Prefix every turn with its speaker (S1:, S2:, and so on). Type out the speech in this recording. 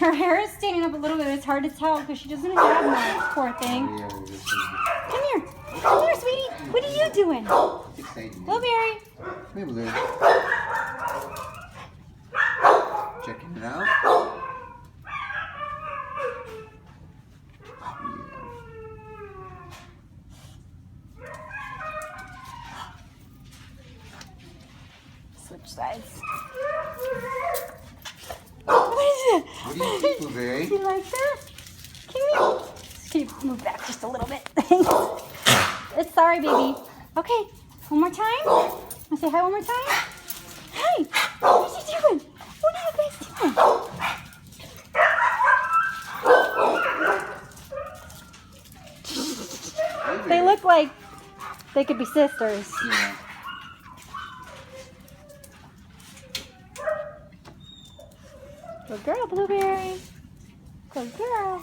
S1: Her hair is standing up a little bit. It's hard to tell because she doesn't have much, poor thing. Come here. Come here, sweetie. What are you doing?
S2: It's exciting.
S1: Blueberry.
S2: Hey, Blue. Checking it out.
S1: Switch sides. What is it?
S2: What do you think, Blueberry?
S1: You like that? Come here. Can you move back just a little bit? Thanks. It's sorry, baby. Okay, one more time. Want to say hi one more time? Hi. What are you doing? What are you guys doing? They look like they could be sisters.
S2: Yeah.
S1: Good girl, Blueberry. Good girl.